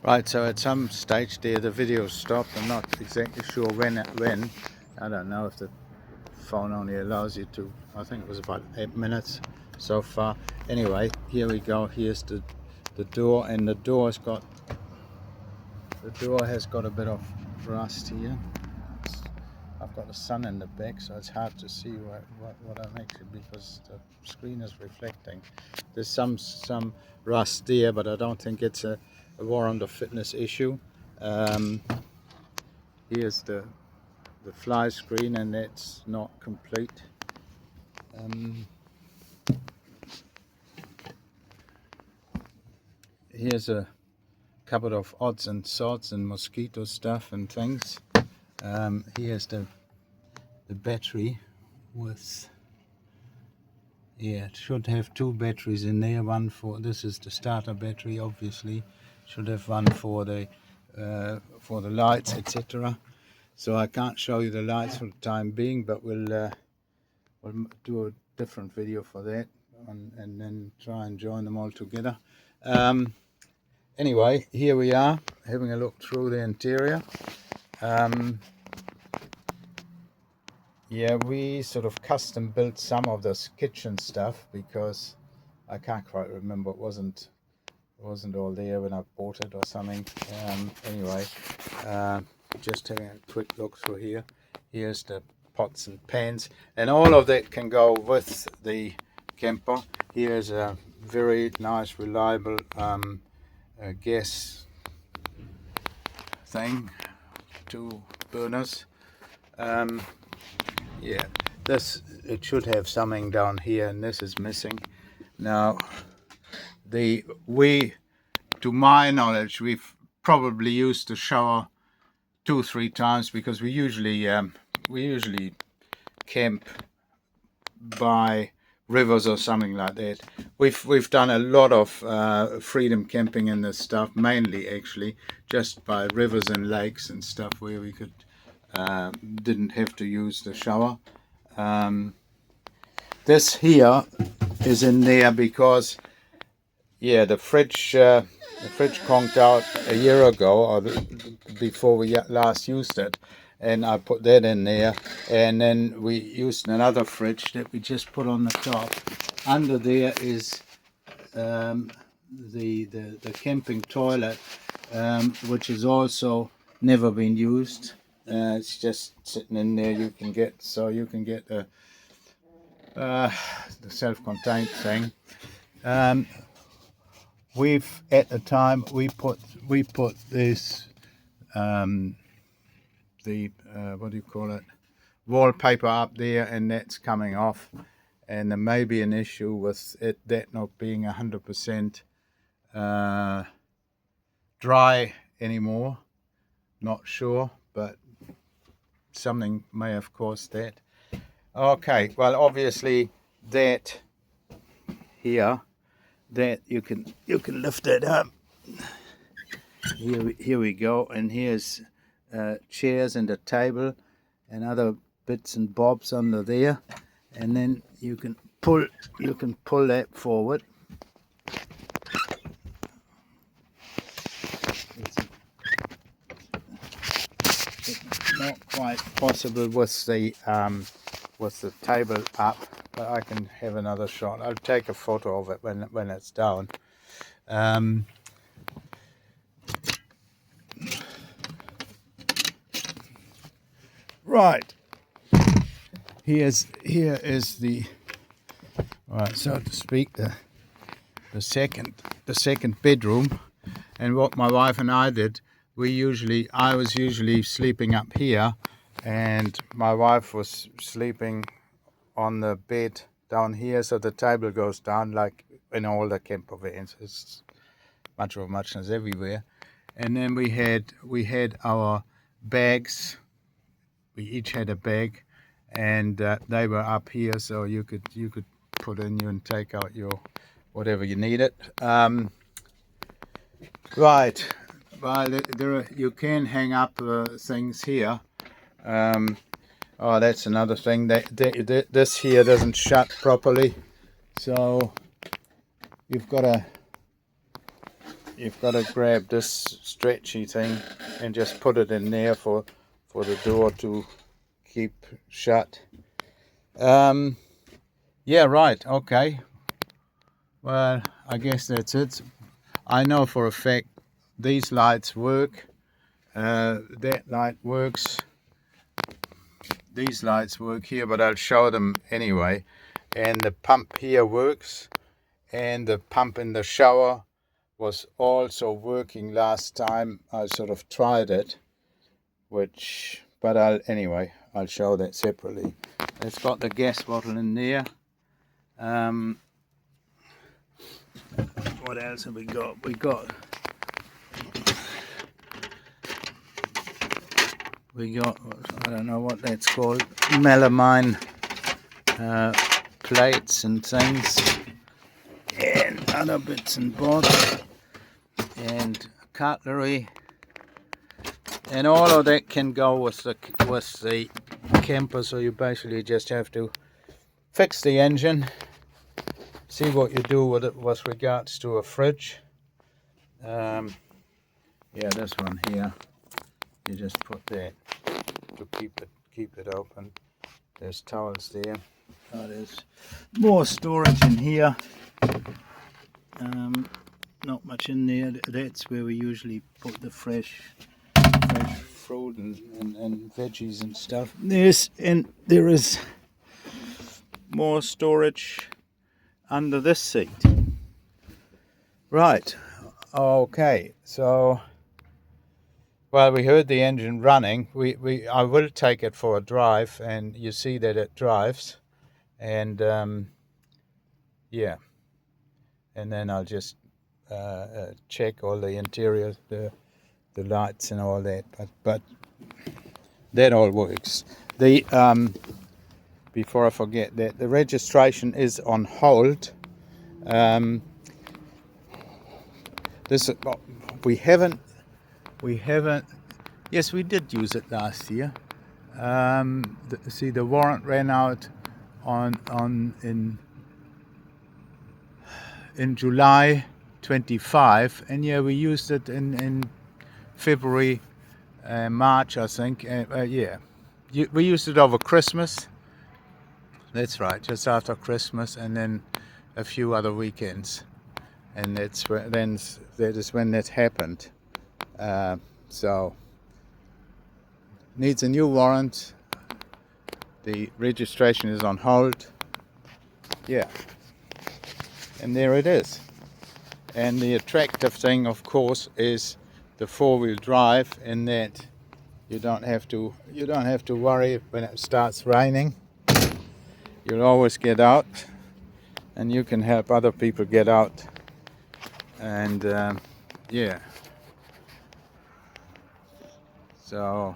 Right, so at some stage there the video stopped. I'm not exactly sure when. I don't know if the phone only allows you to. I think it was about 8 minutes so far. Anyway, here we go. Here's the door, and the door has got a bit of rust here. I've got the sun in the back, so it's hard to see what I'm actually, because the screen is reflecting. There's some rust there, but I don't think it's a warrant of fitness issue. Here's the fly screen, and that's not complete. Here's a couple of odds and sods and mosquito stuff and things. Here's the battery with, yeah, it should have two batteries in there. One for, this is the starter battery, obviously. Should have one for the lights, etc. So I can't show you the lights for the time being, but we'll do a different video for that, and then try and join them all together. Anyway, here we are having a look through the interior. Yeah, we sort of custom built some of this kitchen stuff because I can't quite remember. It wasn't all there when I bought it or something. Anyway, just having a quick look through here. Here's the pots and pans, and all of that can go with the camper. Here's a very nice, reliable gas thing, 2 burners. Yeah, it should have something down here, and this is missing. Now, to my knowledge, we've probably used the shower 2-3 times, because we usually camp by rivers or something like that. We've done a lot of freedom camping in this stuff, mainly actually just by rivers and lakes and stuff, where we could didn't have to use the shower. This here is in there because, yeah, the fridge conked out a year ago, or before we last used it, and I put that in there. And then we used another fridge that we just put on the top. Under there is the camping toilet, which is also never been used. It's just sitting in there. You can get the self-contained thing. At the time we put this what do you call it, wallpaper up there, and that's coming off, and there may be an issue with that not being 100% dry anymore. Not sure, but something may have caused that. Okay, well, obviously that here, that you can lift it up. Here we go, and here's chairs and a table and other bits and bobs under there, and then you can pull that forward. It's not quite possible with the table up, but I can have another shot. I'll take a photo of it when it's down. Right, here is the, right, so to speak, the second bedroom. And what my wife and I did, I was usually sleeping up here, and my wife was sleeping on the bed down here, so the table goes down like in all the camper vans. It's much of a muchness everywhere. And then we had our bags. We each had a bag, and they were up here, so you could put in you and take out your whatever you needed. Right, well, you can hang up things here. Oh, that's another thing. This here doesn't shut properly, so you've got to you've got to grab this stretchy thing and just put it in there for the door to keep shut. Yeah, right, okay. Well, I guess that's it. I know for a fact these lights work. That light works. These lights work here, but I'll show them anyway. And the pump here works, and the pump in the shower was also working last time I sort of tried it, but I'll show that separately. It's got the gas bottle in there. What else have we got? We got, I don't know what that's called, melamine plates and things, and other bits and bobs, and cutlery, and all of that can go with the camper. So you basically just have to fix the engine, see what you do with it with regards to a fridge. Yeah, this one here, you just put that to keep it open. There's towels there. Oh, there's more storage in here. Not much in there. That's where we usually put the fresh fruit and veggies and stuff. There is more storage under this seat. Right. Okay. So, well, we heard the engine running. I will take it for a drive, and you see that it drives. And yeah, and then I'll just check all the interior, the lights and all that. But that all works. Before I forget that, the registration is on hold. We haven't. Yes, we did use it last year. The warrant ran out in July 25, and yeah, we used it in February, March, I think. Yeah, we used it over Christmas. That's right, just after Christmas, and then a few other weekends, and that is when that happened. So needs a new warrant. The registration is on hold. Yeah, and there it is. And the attractive thing, of course, is the four-wheel drive, in that you don't have to worry when it starts raining. You'll always get out, and you can help other people get out. And yeah, so